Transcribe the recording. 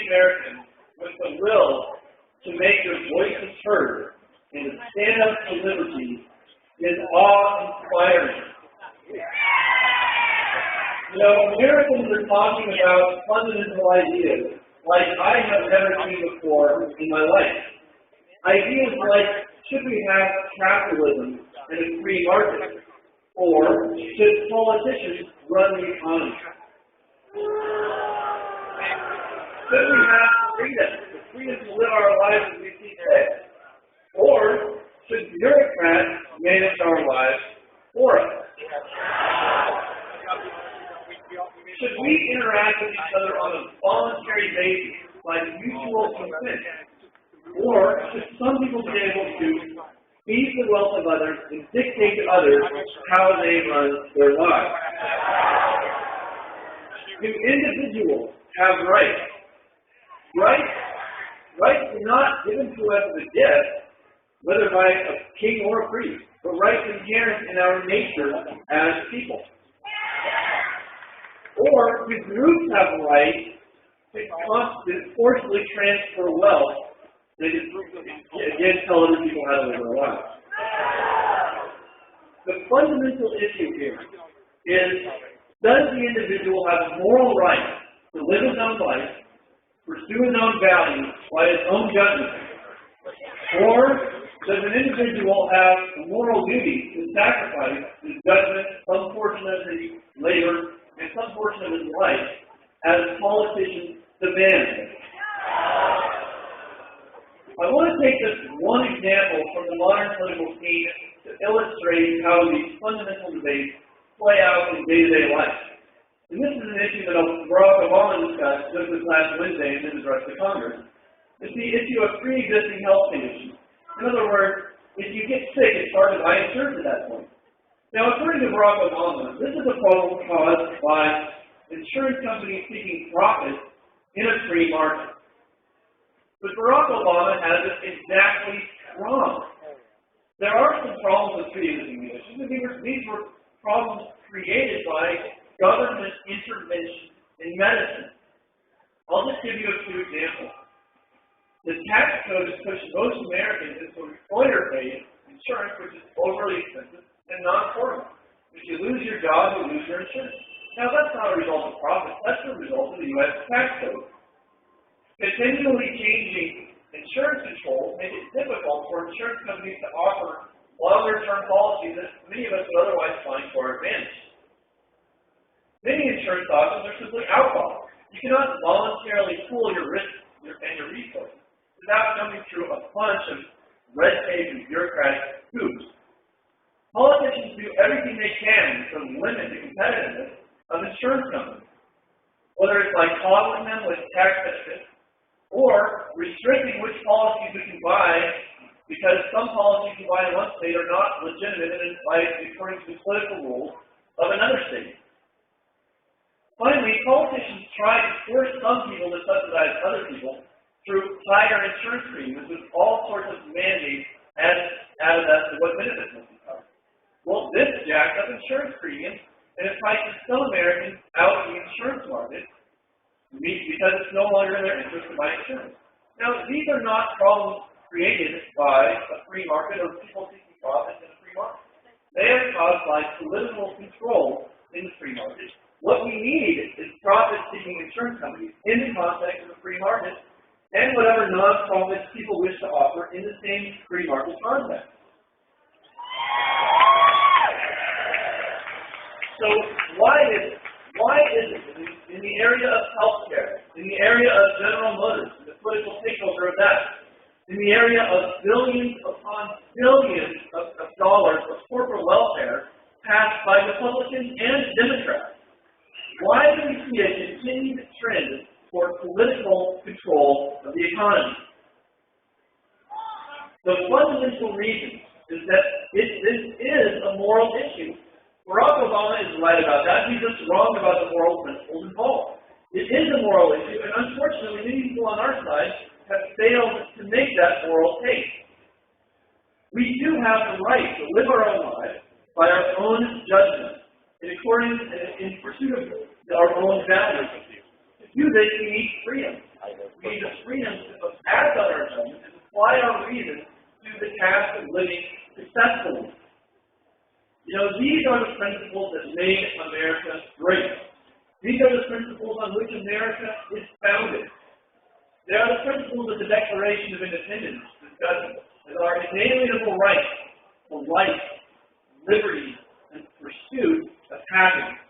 Americans with the will to make their voices heard and to stand up for liberty is awe-inspiring. You know, Americans are talking about fundamental ideas like I have never seen before in my life. Ideas like, should we have capitalism and a free market? Or should politicians run the economy? Should we have freedom? The freedom to live our lives as we see fit? Or should bureaucrats manage our lives for us? Should we interact with each other on a voluntary basis, like mutual consent? Or should some people be able to seize the wealth of others and dictate to others how they run their lives? Do individuals have rights? Rights are not given to us as a gift, whether by a king or a priest, but rights inherent in our nature as people. Or do groups have rights to forcibly transfer wealth that again tell other people how to live their lives? The fundamental issue here is, does the individual have a moral right to live his own life, pursue his own values by his own judgment? Or does an individual have a moral duty to sacrifice his judgment, some portion of his labor, and some portion of his life as politicians demand? I want to take just one example from the modern political scene to illustrate how these fundamental debates play out in day-to-day life. And this is an issue that Barack Obama discussed just this last Wednesday in his address to Congress. It's the issue of pre-existing health conditions. In other words, if you get sick, it's hard to buy insurance at that point. Now, according to Barack Obama, this is a problem caused by insurance companies seeking profit in a free market. But Barack Obama has it exactly wrong. There are some problems with pre-existing conditions, and these were problems created by government intervention in medicine. I'll just give you a few examples. The tax code has pushed most Americans into employer-paid insurance, which is overly expensive and non-affordable. If you lose your job, you lose your insurance. Now, that's not a result of profit. That's the result of the U.S. tax code. Continually changing insurance controls make it difficult for insurance companies to offer longer-term policies that many of us would otherwise find to our advantage. Many insurance options are simply outlawed. You cannot voluntarily pool your risk and your resources without coming through a bunch of red tape and bureaucratic hoops. Politicians do everything they can to limit the competitiveness of insurance companies, whether it's by coddling them with tax benefits or restricting which policies we can buy because some policies you buy in one state are not legitimate according to the political rules of another state. Finally, politicians try to force some people to subsidize other people through higher insurance premiums with all sorts of mandates added as to what benefits must be covered. Well, this jacks up insurance premiums and it prices some Americans out of the insurance market because it's no longer in their interest to buy insurance. Now, these are not problems created by a free market or people seeking profits in a free market. They are caused by political control in the free market. What we need is profit-seeking insurance companies in the context of a free market and whatever non-profits people wish to offer in the same free market context. So why is it in the area of healthcare, in the area of General Motors, the political takeover of that, in the area of billions upon billions of dollars of corporate welfare passed by Republicans and Democrats, why do we see a continued trend toward political control of the economy? The fundamental reason is that this is a moral issue. Barack Obama is right about that. He's just wrong about the moral principles involved. It is a moral issue, and unfortunately, many people on our side have failed to make that moral case. We do have the right to live our own lives by our own judgment, in pursuit of our own values. To do this, we need freedom. We need the freedom to act on our judgment and apply our reason to the task of living successfully. You know, these are the principles that made America great. These are the principles on which America is founded. They are the principles of the Declaration of Independence discussed as our inalienable right to life, liberty, and pursuit of happiness.